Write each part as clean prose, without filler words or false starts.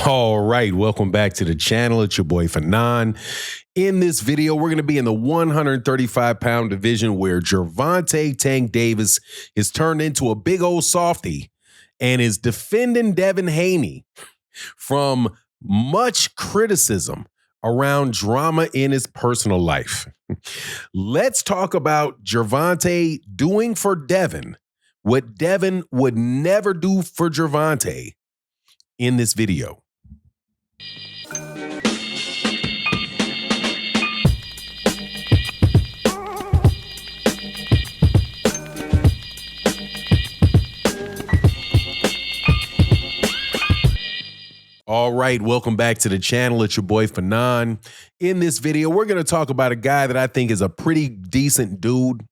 All right, welcome back to the channel. It's your boy Fanon. In this video, we're going to be in the 135-pound division where Gervonta Tank Davis is turned into a big old softy and is defending Devin Haney from much criticism around drama in his personal life. Let's talk about Gervonta doing for Devin what Devin would never do for Gervonta in this video. All right, welcome back to the channel. It's your boy Fanon. In this video, we're going to talk about a guy that I think is a pretty decent dude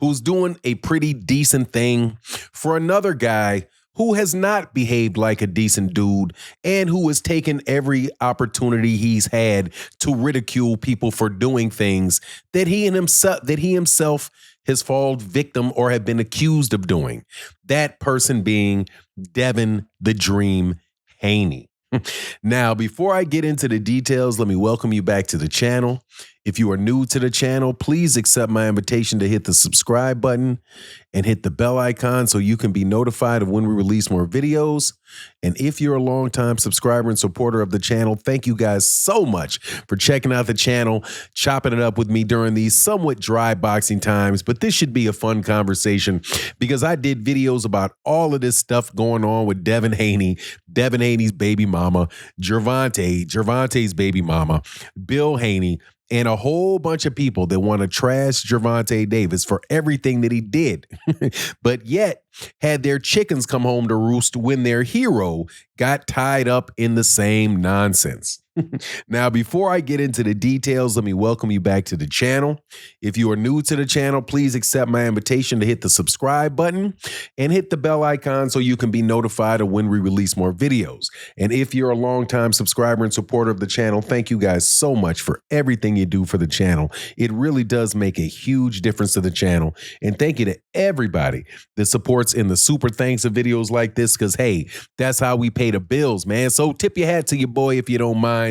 who's doing a pretty decent thing for another guy who has not behaved like a decent dude and who has taken every opportunity he's had to ridicule people for doing things that he himself has fallen victim or have been accused of doing. That person being Devin the Dream Haney. Now, before I get into the details, let me welcome you back to the channel. If you are new to the channel, please accept my invitation to hit the subscribe button and hit the bell icon so you can be notified of when we release more videos. And if you're a longtime subscriber and supporter of the channel, thank you guys so much for checking out the channel, chopping it up with me during these somewhat dry boxing times. But this should be a fun conversation because I did videos about all of this stuff going on with Devin Haney, Devin Haney's baby mama, Gervonta's baby mama, Bill Haney, and a whole bunch of people that want to trash Gervonta Davis for everything that he did, but yet had their chickens come home to roost when their hero got tied up in the same nonsense. Now, before I get into the details, let me welcome you back to the channel. If you are new to the channel, please accept my invitation to hit the subscribe button and hit the bell icon so you can be notified of when we release more videos. And if you're a longtime subscriber and supporter of the channel, thank you guys so much for everything you do for the channel. It really does make a huge difference to the channel. And thank you to everybody that supports in the super thanks of videos like this because, hey, that's how we pay the bills, man. So tip your hat to your boy if you don't mind.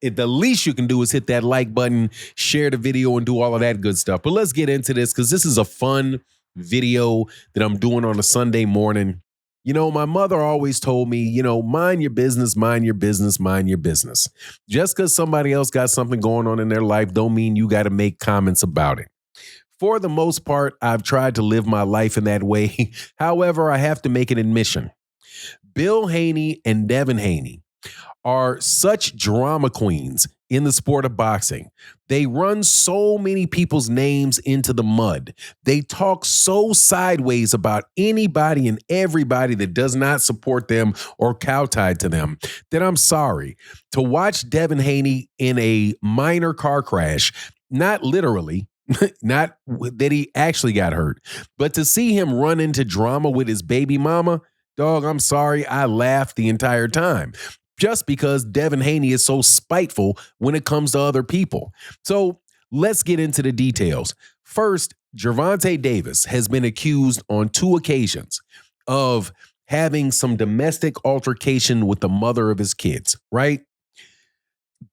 The least you can do is hit that like button, share the video, and do all of that good stuff. But let's get into this because this is a fun video that I'm doing on a Sunday morning. You know, my mother always told me, you know, mind your business, mind your business, mind your business. Just because somebody else got something going on in their life don't mean you got to make comments about it. For the most part, I've tried to live my life in that way. However, I have to make an admission. Bill Haney and Devin Haney are such drama queens in the sport of boxing. They run so many people's names into the mud. They talk so sideways about anybody and everybody that does not support them or cow-tied to them that I'm sorry. To watch Devin Haney in a minor car crash, not literally, not that he actually got hurt, but to see him run into drama with his baby mama, dog, I'm sorry, I laughed the entire time. Just because Devin Haney is so spiteful when it comes to other people. So let's get into the details. First, Gervonta Davis has been accused on 2 occasions of having some domestic altercation with the mother of his kids, right?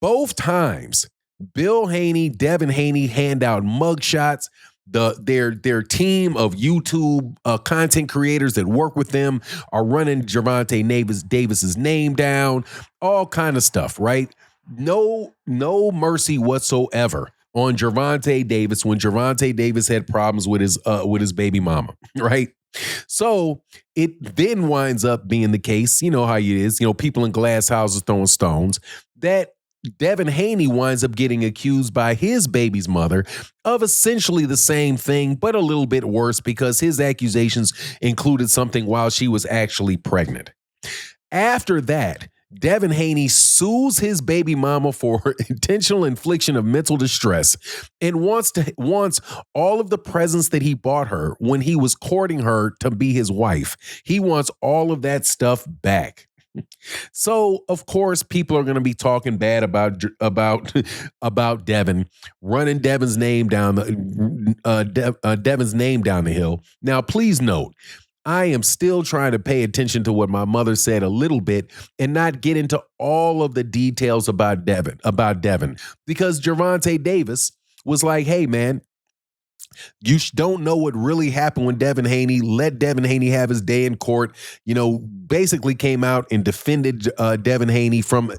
Both times, Bill Haney, Devin Haney hand out mugshots. Their team of YouTube content creators that work with them are running Gervonta Davis's name down, all kind of stuff, right? No mercy whatsoever on Gervonta Davis when Gervonta Davis had problems with his baby mama, right? So it then winds up being the case, you know how it is, you know, people in glass houses throwing stones, that Devin Haney winds up getting accused by his baby's mother of essentially the same thing, but a little bit worse because his accusations included something while she was actually pregnant. After that, Devin Haney sues his baby mama for intentional infliction of mental distress and wants all of the presents that he bought her when he was courting her to be his wife. He wants all of that stuff back. So, of course, people are going to be talking bad about Devin, running Devin's name down the hill. Now, please note, I am still trying to pay attention to what my mother said a little bit and not get into all of the details about Devin, because Gervonta Davis was like, hey, man, you don't know what really happened when Devin Haney let Devin Haney have his day in court. Basically came out and defended Devin Haney from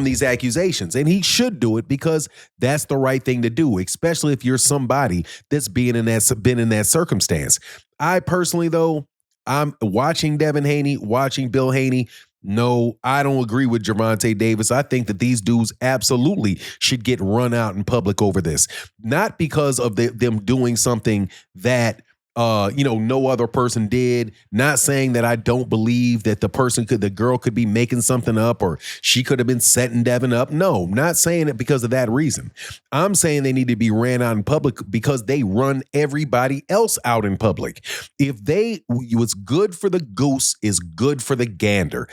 these accusations, and he should do it because that's the right thing to do, especially if you're somebody that's been in that circumstance. I personally, though, I'm watching Devin Haney, watching Bill Haney. No, I don't agree with Gervonta Davis. I think that these dudes absolutely should get run out in public over this. Not because of them doing something that no other person did. Not saying that I don't believe that the girl could be making something up or she could have been setting Devin up. No, not saying it because of that reason. I'm saying they need to be ran out in public because they run everybody else out in public. What's good for the goose is good for the gander.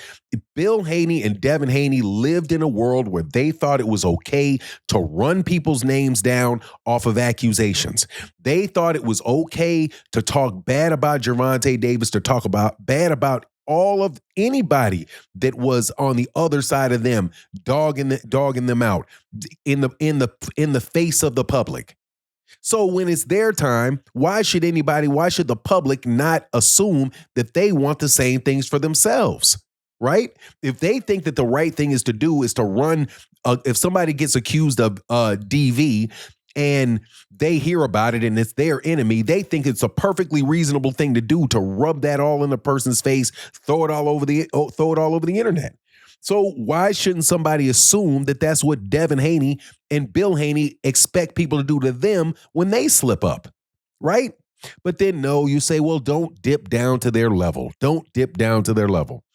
Bill Haney and Devin Haney lived in a world where they thought it was okay to run people's names down off of accusations. They thought it was okay to talk bad about Gervonta Davis, to talk bad about all of anybody that was on the other side of them, dogging them out in the face of the public. So when it's their time, why should the public not assume that they want the same things for themselves? Right? If they think that the right thing is to do is to run, if somebody gets accused of DV and they hear about it and it's their enemy, they think it's a perfectly reasonable thing to do to rub that all in the person's face, throw it all over the internet. So why shouldn't somebody assume that that's what Devin Haney and Bill Haney expect people to do to them when they slip up? Right? But then no, you say, well, don't dip down to their level. Don't dip down to their level.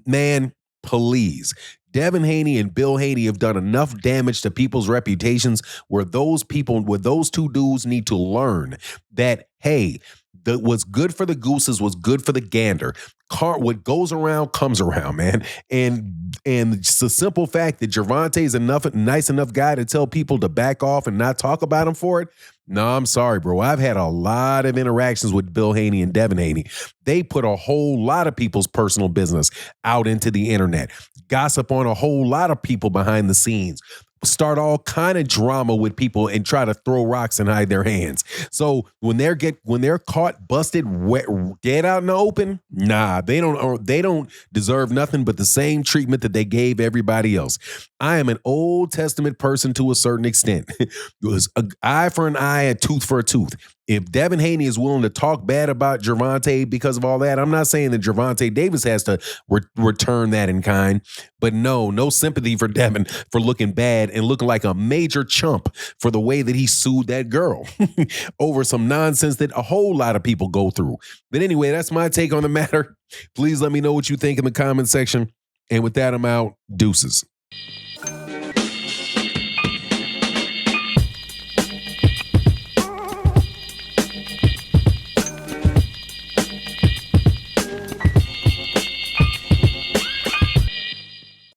Man, please. Devin Haney and Bill Haney have done enough damage to people's reputations where those two dudes need to learn that, hey, what's good for the gooses was good for the gander. What goes around comes around, man. And just the simple fact that Gervonta is nice enough guy to tell people to back off and not talk about him for it. No, I'm sorry, bro. I've had a lot of interactions with Bill Haney and Devin Haney. They put a whole lot of people's personal business out into the internet, gossip on a whole lot of people behind the scenes, start all kind of drama with people and try to throw rocks and hide their hands. So when they're caught, busted, get out in the open, nah, they don't deserve nothing but the same treatment that they gave everybody else. I am an Old Testament person to a certain extent. It was an eye for an eye, a tooth for a tooth. If Devin Haney is willing to talk bad about Gervonta because of all that, I'm not saying that Gervonta Davis has to return that in kind, but no sympathy for Devin for looking bad and looking like a major chump for the way that he sued that girl over some nonsense that a whole lot of people go through. But anyway, that's my take on the matter. Please let me know what you think in the comment section. And with that, I'm out. Deuces.